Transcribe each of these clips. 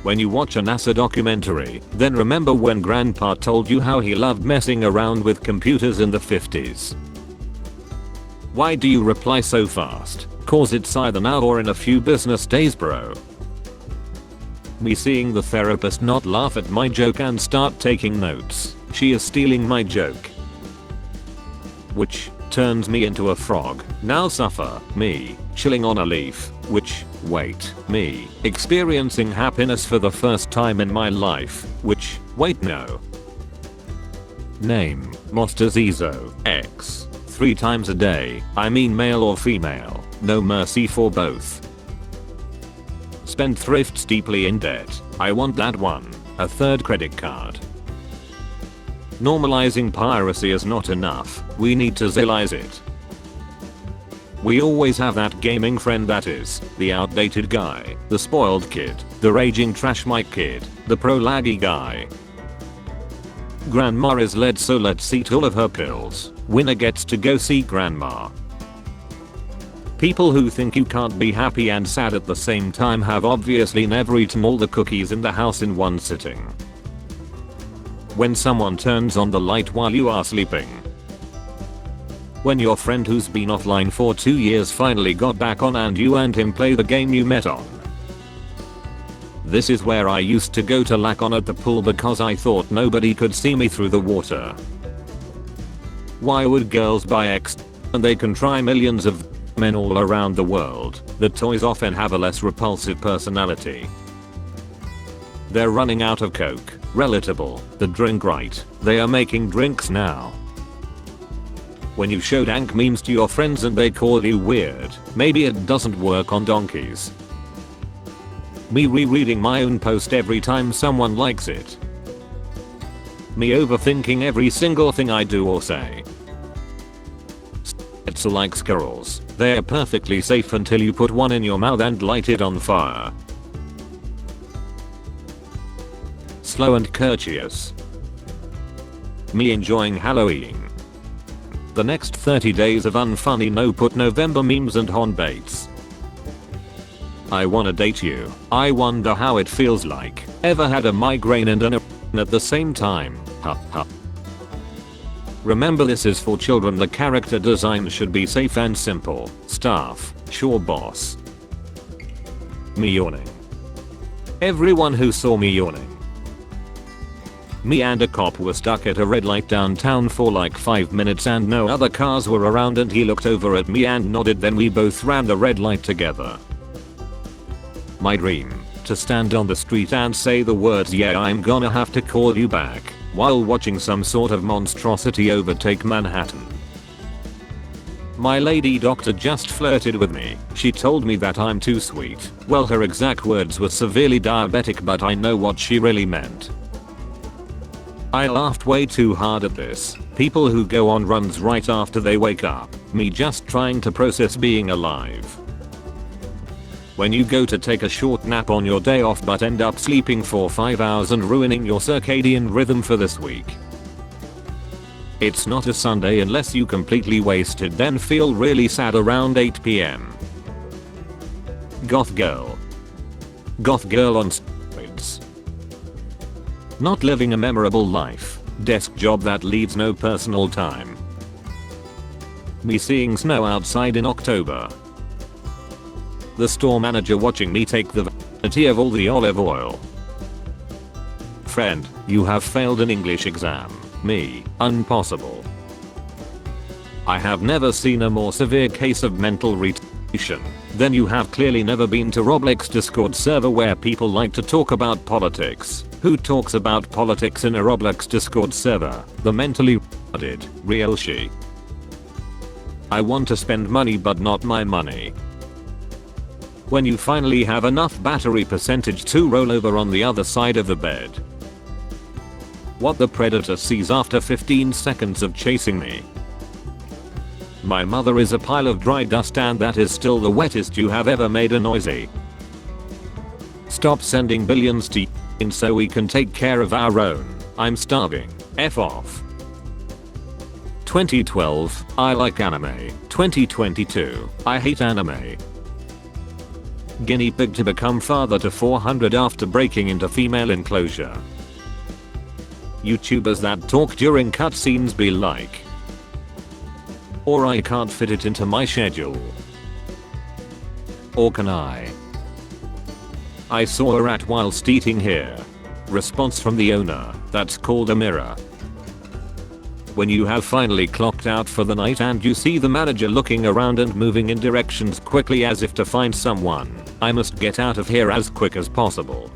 When you watch a NASA documentary, then remember when grandpa told you how he loved messing around with computers in the 50s. Why do you reply so fast? Cause it's either now or in a few business days, bro. Me seeing the therapist not laugh at my joke and start taking notes. She is stealing my joke. Which turns me into a frog. Now suffer. Me chilling on a leaf. Which wait. Me experiencing happiness for the first time in my life. Which wait no. Name Mostazizo X. 3 times a day. I mean male or female. No mercy for both. Spendthrifts deeply in debt. I want that one. A third credit card. Normalizing piracy is not enough. We need to Zillize it. We always have that gaming friend that is the outdated guy, the spoiled kid, the raging trash mic kid, the pro laggy guy. Grandma is led, so let's eat all of her pills. Winner gets to go see grandma. People who think you can't be happy and sad at the same time have obviously never eaten all the cookies in the house in one sitting. When someone turns on the light while you are sleeping. When your friend who's been offline for 2 years finally got back on and you and him play the game you met on. This is where I used to go to lack on at the pool because I thought nobody could see me through the water. Why would girls buy X and they can try millions of men all around the world? The toys often have a less repulsive personality. They're running out of Coke. Relatable. The drink right. They are making drinks now. When you show dank memes to your friends and they call you weird, maybe it doesn't work on donkeys. Me rereading my own post every time someone likes it. Me overthinking every single thing I do or say. It's like squirrels. They're perfectly safe until you put one in your mouth and light it on fire. Slow and courteous. Me enjoying Halloween. The next 30 days of unfunny no-put November memes and hon baits. I wanna date you. I wonder how it feels like. Ever had a migraine and an at the same time? Ha ha. Remember, this is for children. The character design should be safe and simple. Staff. Sure boss. Me yawning. Everyone who saw me yawning. Me and a cop were stuck at a red light downtown for like 5 minutes and no other cars were around, and he looked over at me and nodded, then we both ran the red light together. My dream, to stand on the street and say the words "yeah, I'm gonna have to call you back" while watching some sort of monstrosity overtake Manhattan. My lady doctor just flirted with me. She told me that I'm too sweet. Well, her exact words were severely diabetic, but I know what she really meant. I laughed way too hard at this. People who go on runs right after they wake up. Me just trying to process being alive. When you go to take a short nap on your day off but end up sleeping for 5 hours and ruining your circadian rhythm for this week. It's not a Sunday unless you completely wasted, then feel really sad around 8 PM. Goth girl. Goth girl on steroids. Not living a memorable life. Desk job that leaves no personal time. Me seeing snow outside in October. The store manager watching me take the vanity of all the olive oil. Friend, you have failed an English exam. Me, impossible. I have never seen a more severe case of mental retardation. Then you have clearly never been to Roblox Discord server where people like to talk about politics. Who talks about politics in a Roblox Discord server? The mentally retarded, real she. I want to spend money but not my money. When you finally have enough battery percentage to roll over on the other side of the bed. What the predator sees after 15 seconds of chasing me. My mother is a pile of dry dust and that is still the wettest you have ever made a noisy. Stop sending billions to so we can take care of our own. I'm starving. F off. 2012, I like anime. 2022, I hate anime. Guinea pig to become father to 400 after breaking into female enclosure. YouTubers that talk during cutscenes be like. Or I can't fit it into my schedule. Or can I? I saw a rat whilst eating here. Response from the owner, that's called a mirror. When you have finally clocked out for the night and you see the manager looking around and moving in directions quickly as if to find someone, I must get out of here as quick as possible.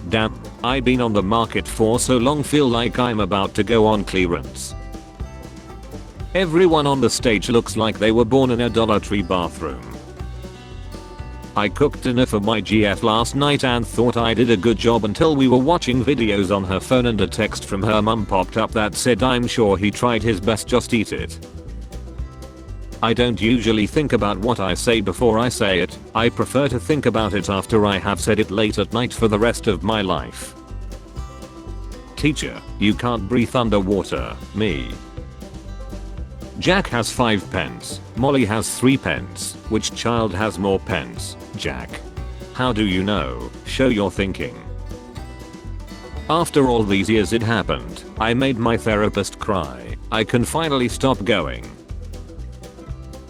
Damn, I've been on the market for so long, feel like I'm about to go on clearance. Everyone on the stage looks like they were born in a Dollar Tree bathroom. I cooked dinner for my GF last night and thought I did a good job until we were watching videos on her phone and a text from her mum popped up that said I'm sure he tried his best, just eat it. I don't usually think about what I say before I say it, I prefer to think about it after I have said it late at night for the rest of my life. Teacher, you can't breathe underwater, me. Jack has 5 pence, Molly has 3 pence, which child has more pence? Jack. How do you know? Show your thinking. After all these years it happened, I made my therapist cry, I can finally stop going.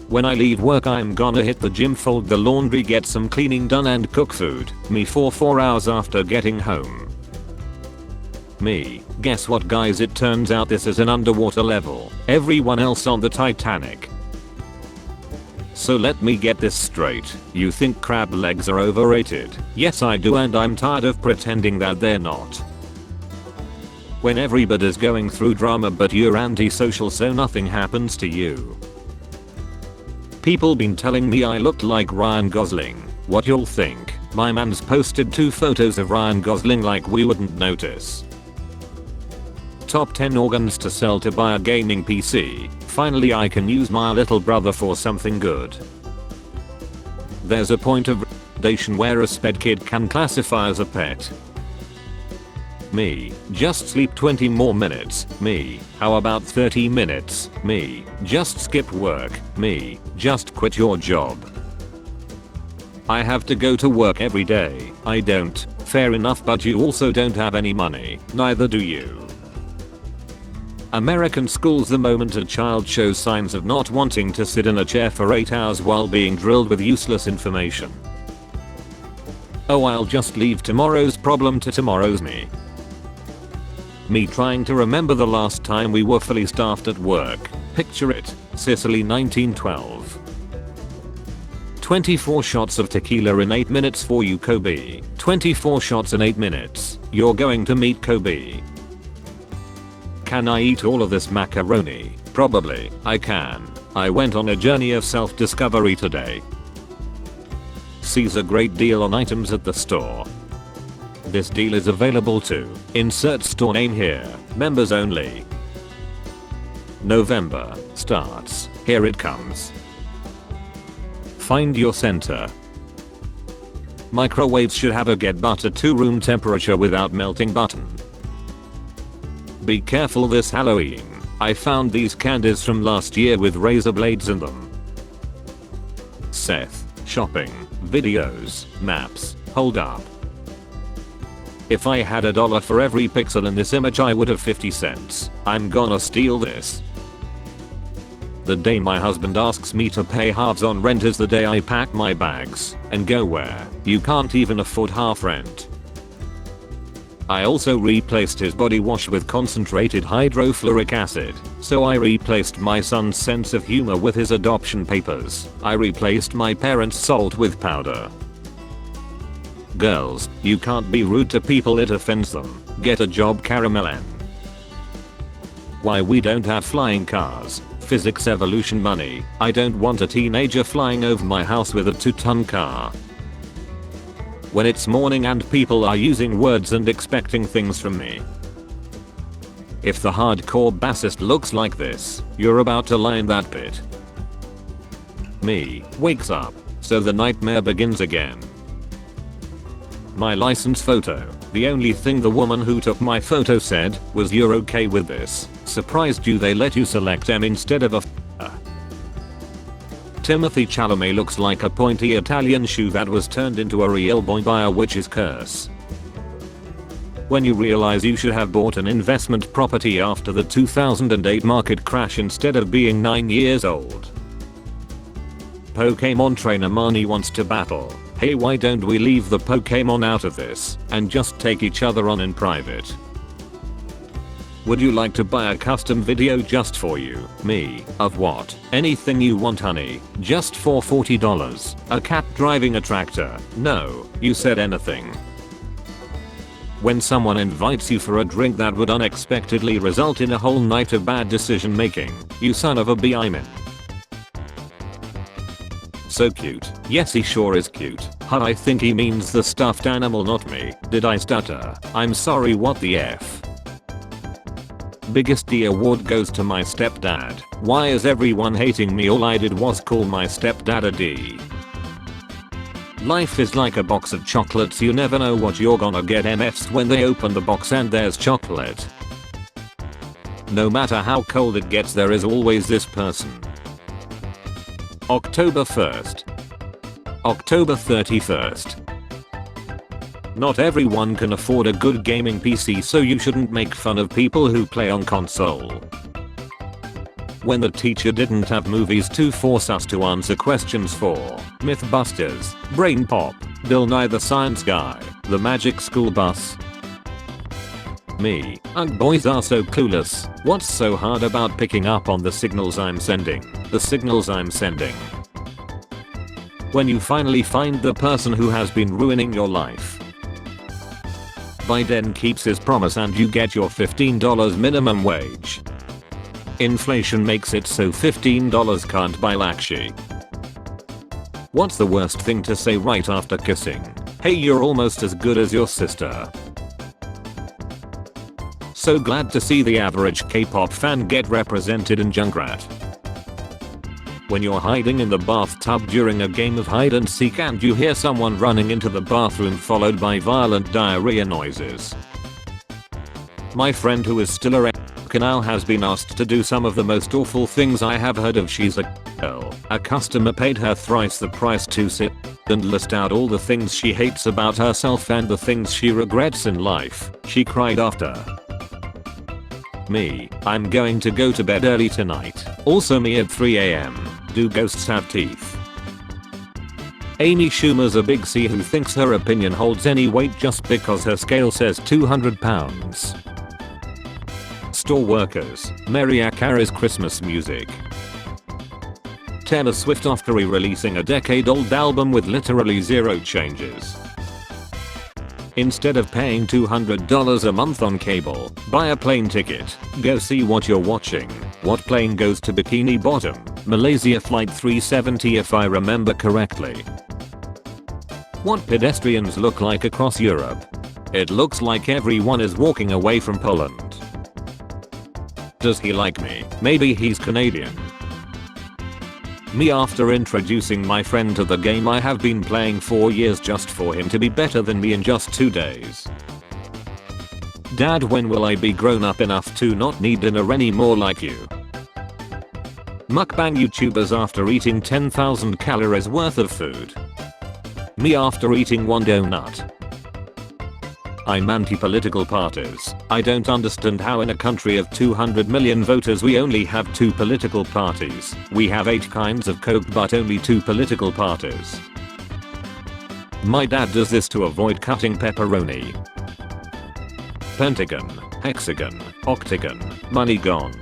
When I leave work I'm gonna hit the gym, fold the laundry, get some cleaning done and cook food, me for 4 hours after getting home. Me, guess what guys, it turns out this is an underwater level, everyone else on the Titanic. So let me get this straight, you think crab legs are overrated? Yes I do, and I'm tired of pretending that they're not. When everybody's going through drama but you're antisocial so nothing happens to you. People been telling me I looked like Ryan Gosling, what y'all think? My man's posted 2 photos of Ryan Gosling like we wouldn't notice. Top 10 organs to sell to buy a gaming PC. Finally I can use my little brother for something good. There's a point of validation where a sped kid can classify as a pet. Me, just sleep 20 more minutes. Me, how about 30 minutes? Me, just skip work. Me, just quit your job. I have to go to work every day. I don't. Fair enough, but you also don't have any money. Neither do you. American schools, the moment a child shows signs of not wanting to sit in a chair for 8 hours while being drilled with useless information. Oh, I'll just leave tomorrow's problem to tomorrow's me. Me trying to remember the last time we were fully staffed at work. Picture it, Sicily 1912. 24 shots of tequila in 8 minutes for you, Kobe. 24 shots in 8 minutes. You're going to meet Kobe. Can I eat all of this macaroni? Probably, I can. I went on a journey of self-discovery today. Sees a great deal on items at the store. This deal is available to insert store name here, members only. November starts, here it comes. Find your center. Microwaves should have a get butter to room temperature without melting button. Be careful this Halloween. I found these candies from last year with razor blades in them. Seth, shopping, videos, maps, hold up. If I had $1 for every pixel in this image I would have 50 cents. I'm gonna steal this. The day my husband asks me to pay halves on rent is the day I pack my bags and go where you can't even afford half rent. I also replaced his body wash with concentrated hydrofluoric acid, so I replaced my son's sense of humor with his adoption papers. I replaced my parents' salt with powder. Girls, you can't be rude to people, it offends them. Get a job, Caramel N. Why we don't have flying cars. Physics evolution money. I don't want a teenager flying over my house with a 2-ton car. When it's morning and people are using words and expecting things from me. If the hardcore bassist looks like this, you're about to line that bit. Me, wakes up, so the nightmare begins again. My license photo. The only thing the woman who took my photo said was, "You're okay with this. Surprised you they let you select M instead of a Timothy Chalamet looks like a pointy Italian shoe that was turned into a real boy by a witch's curse. When you realize you should have bought an investment property after the 2008 market crash instead of being 9 years old. Pokemon trainer Marnie wants to battle. Hey, why don't we leave the Pokemon out of this and just take each other on in private? Would you like to buy a custom video just for you? Me. Of what? Anything you want, honey. Just for $40. A cat driving a tractor. No, you said anything. When someone invites you for a drink that would unexpectedly result in a whole night of bad decision making. You son of a b, I'm in. So cute. Yes, he sure is cute. Huh, I think he means the stuffed animal, not me. Did I stutter? I'm sorry, what the F? Biggest D award goes to my stepdad. Why is everyone hating me? All I did was call my stepdad a D. Life is like a box of chocolates, you never know what you're gonna get. MFs when they open the box and there's chocolate. No matter how cold it gets, there is always this person. October 1st. October 31st. Not everyone can afford a good gaming PC, so you shouldn't make fun of people who play on console. When the teacher didn't have movies to force us to answer questions for Mythbusters, Brain Pop, Bill Nye the Science Guy, The Magic School Bus. Me. Ugh, boys are so clueless. What's so hard about picking up on the signals I'm sending? The signals I'm sending. When you finally find the person who has been ruining your life. Biden keeps his promise and you get your $15 minimum wage. Inflation makes it so $15 can't buy Lakshmi. What's the worst thing to say right after kissing? Hey, you're almost as good as your sister. So glad to see the average K-pop fan get represented in Junkrat. When you're hiding in the bathtub during a game of hide and seek and you hear someone running into the bathroom followed by violent diarrhea noises. My friend who is still a now has been asked to do some of the most awful things I have heard of. She's a girl. A customer paid her thrice the price to sit and list out all the things she hates about herself and the things she regrets in life. She cried after. Me. I'm going to go to bed early tonight. Also me at 3 AM. Do ghosts have teeth? Amy Schumer's a big C who thinks her opinion holds any weight just because her scale says 200 pounds. Store workers. Mariah Carey's Christmas music. Taylor Swift after re-releasing a decade-old album with literally zero changes. Instead of paying $200 a month on cable, buy a plane ticket. Go see what you're watching. What plane goes to Bikini Bottom? Malaysia Flight 370 if I remember correctly. What pedestrians look like across Europe? It looks like everyone is walking away from Poland. Does he like me? Maybe he's Canadian. Me after introducing my friend to the game I have been playing for years just for him to be better than me in just 2 days. Dad, when will I be grown up enough to not need dinner anymore like you? Mukbang YouTubers after eating 10,000 calories worth of food. Me after eating one donut. I'm anti-political parties. I don't understand how in a country of 200 million voters we only have 2 political parties. We have 8 kinds of coke but only 2 political parties. My dad does this to avoid cutting pepperoni. Pentagon, hexagon, octagon, money gone.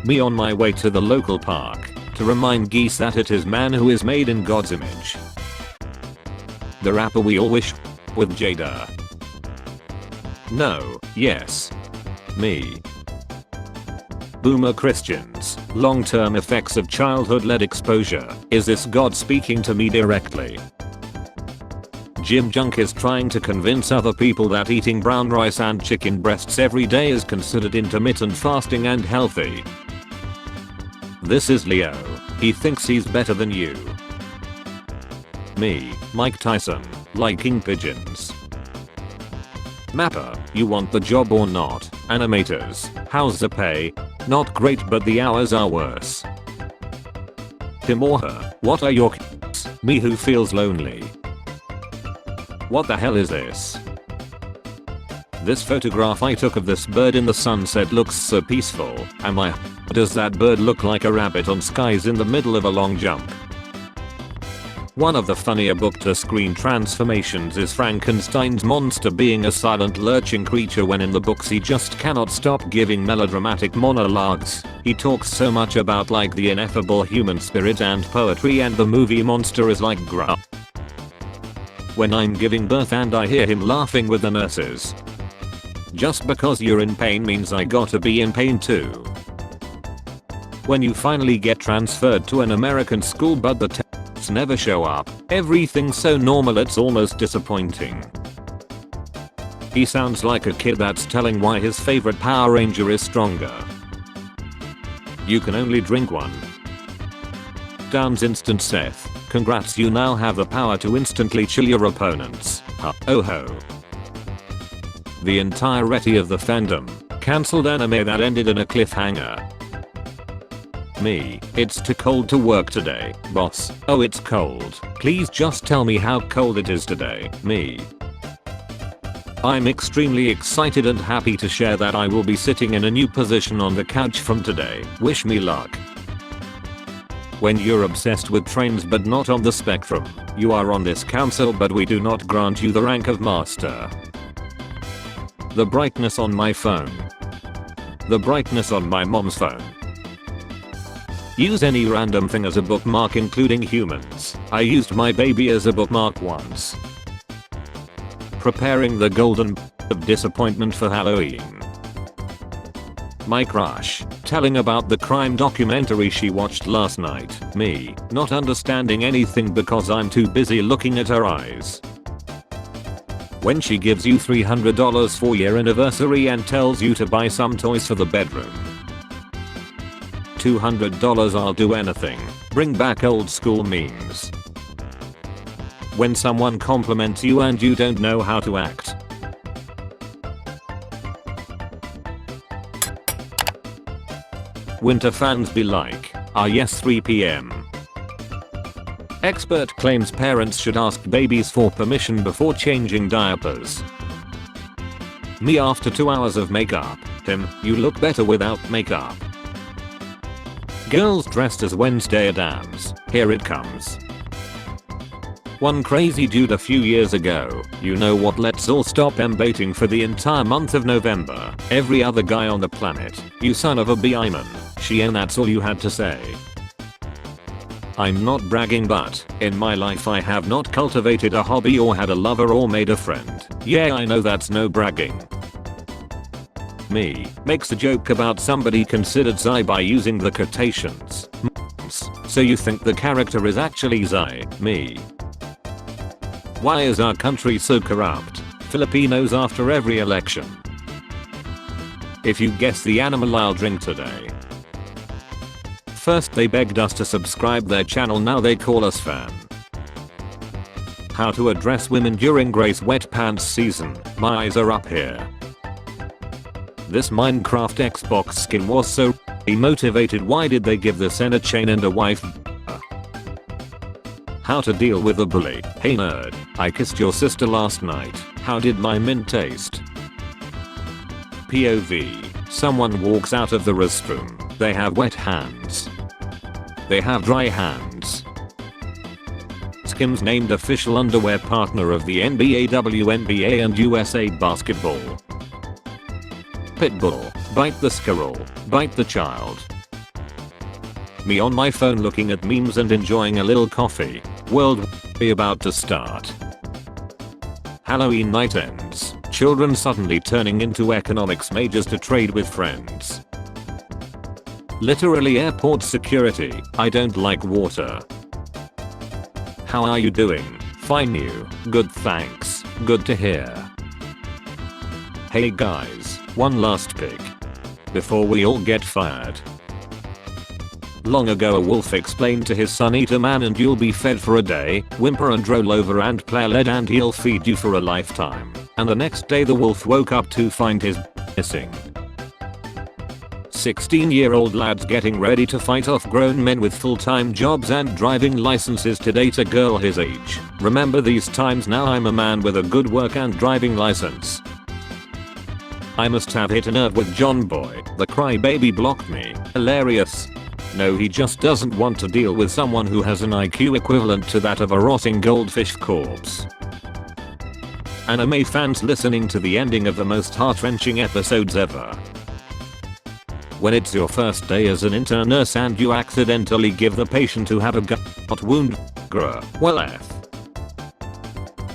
Me on my way to the local park to remind geese that it is man who is made in God's image. The rapper We All Wish with Jada. No, yes. Me. Boomer Christians, long-term effects of childhood lead exposure. Is this God speaking to me directly? Jim Junk is trying to convince other people that eating brown rice and chicken breasts every day is considered intermittent fasting and healthy. This is Leo. He thinks he's better than you. Me, Mike Tyson, liking pigeons. Mapper, you want the job or not? Animators, how's the pay? Not great but the hours are worse. him or her. What are your kids? Me who feels lonely. What the hell is this? This photograph I took of this bird in the sunset looks so peaceful. Am I? Does that bird look like a rabbit on skies in the middle of a long jump? One of the funnier book-to-screen transformations is Frankenstein's monster being a silent lurching creature when in the books he just cannot stop giving melodramatic monologues. He talks so much about like the ineffable human spirit and poetry, and the movie monster is like gruff. When I'm giving birth and I hear him laughing with the nurses. Just because you're in pain means I gotta be in pain too. When you finally get transferred to an American school but the tests never show up, everything's so normal it's almost disappointing. He sounds like a kid that's telling why his favorite Power Ranger is stronger. You can only drink one. Downs instant Seth. Congrats, you now have the power to instantly chill your opponents. Oh ho. The entirety of the fandom cancelled anime that ended in a cliffhanger. Me, it's too cold to work today, boss. Oh, it's cold. Please just tell me how cold it is today. Me. I'm extremely excited and happy to share that I will be sitting in a new position on the couch from today. Wish me luck. When you're obsessed with trains but not on the spectrum, you are on this council but we do not grant you the rank of master. The brightness on my phone. The brightness on my mom's phone. Use any random thing as a bookmark including humans. I used my baby as a bookmark once. Preparing the golden of disappointment for Halloween. My crush telling about the crime documentary she watched last night. Me not understanding anything because I'm too busy looking at her eyes. When she gives you $300 for your anniversary and tells you to buy some toys for the bedroom. $200 I'll do anything. Bring back old school memes. When someone compliments you and you don't know how to act. Winter fans be like, ah yes 3 PM. Expert claims parents should ask babies for permission before changing diapers. Me after 2 hours of makeup. Him, you look better without makeup. Girls dressed as Wednesday Addams. Here it comes. One crazy dude a few years ago. You know what, let's all stop baiting for the entire month of November. Every other guy on the planet. You son of a B-I-man. And that's all you had to say. I'm not bragging but, in my life I have not cultivated a hobby or had a lover or made a friend. Yeah, I know that's no bragging. Me makes a joke about somebody considered Zai by using the quotations. So you think the character is actually Zai? Me. Why is our country so corrupt? Filipinos after every election. If you guess the animal I'll drink today. First they begged us to subscribe their channel, now they call us fan. How to address women during Grace wet pants season. My eyes are up here. This Minecraft Xbox skin was so motivated, why did they give this in a chain and a wife? How to deal with a bully. Hey nerd, I kissed your sister last night. How did my mint taste? POV. Someone walks out of the restroom. They have wet hands. They have dry hands. Skims named official underwear partner of the NBA, WNBA and USA basketball. Pitbull. Bite the squirrel. Bite the child. Me on my phone looking at memes and enjoying a little coffee. World be about to start. Halloween night ends. Children suddenly turning into economics majors to trade with friends. Literally airport security. I don't like water. How are you doing? Fine, you. Good, thanks. Good to hear. Hey guys, one last pick. Before we all get fired. Long ago a wolf explained to his son, eat a man and you'll be fed for a day, whimper and roll over and play lead and he'll feed you for a lifetime. And the next day the wolf woke up to find his missing. 16-year-old lads getting ready to fight off grown men with full-time jobs and driving licenses to date a girl his age. Remember these times now. I'm a man with a good work and driving license. I must have hit a nerve with John Boy. The crybaby blocked me. Hilarious. No, he just doesn't want to deal with someone who has an IQ equivalent to that of a rotting goldfish corpse. Anime fans listening to the ending of the most heart-wrenching episodes ever. When it's your first day as an intern nurse and you accidentally give the patient who had a gut wound, well F.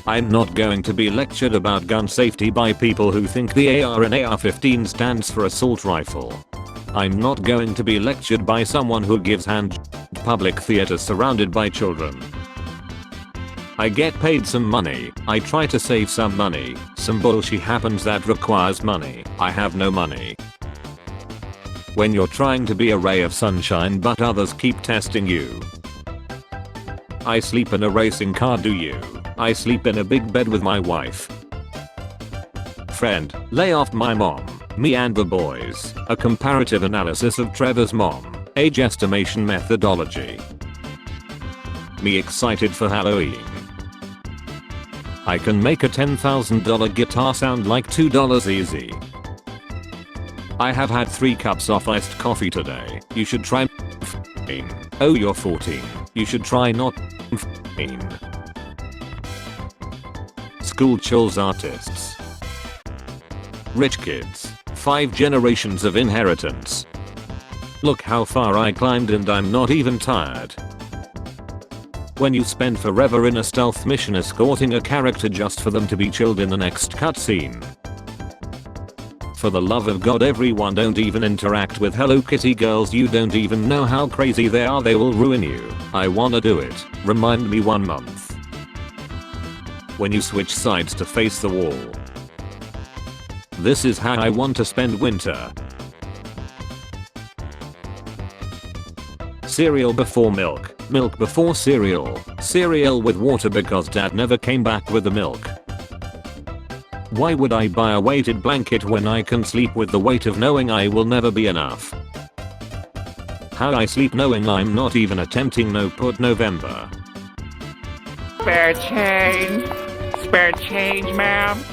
I'm not going to be lectured about gun safety by people who think the AR in AR-15 stands for assault rifle. I'm not going to be lectured by someone who gives hand public theater surrounded by children. I get paid some money, I try to save some money, some bullshit happens that requires money, I have no money. When you're trying to be a ray of sunshine but others keep testing you. I sleep in a racing car, do you? I sleep in a big bed with my wife. Friend, lay off my mom, me and the boys, a comparative analysis of Trevor's mom, age estimation methodology. Me excited for Halloween. I can make a $10,000 guitar sound like $2 easy. I have had 3 cups of iced coffee today. You should try Oh, you're 14. You should try not School chills artists. Rich kids. 5 generations of inheritance. Look how far I climbed and I'm not even tired. When you spend forever in a stealth mission escorting a character just for them to be chilled in the next cutscene. For the love of God everyone, don't even interact with Hello Kitty girls. You don't even know how crazy they are, they will ruin you. I wanna do it. Remind me 1 month. When you switch sides to face the wall. This is how I want to spend winter. Cereal before milk, milk before cereal, cereal with water because dad never came back with the milk. Why would I buy a weighted blanket when I can sleep with the weight of knowing I will never be enough? How I sleep knowing I'm not even attempting no put November. Spare change, ma'am.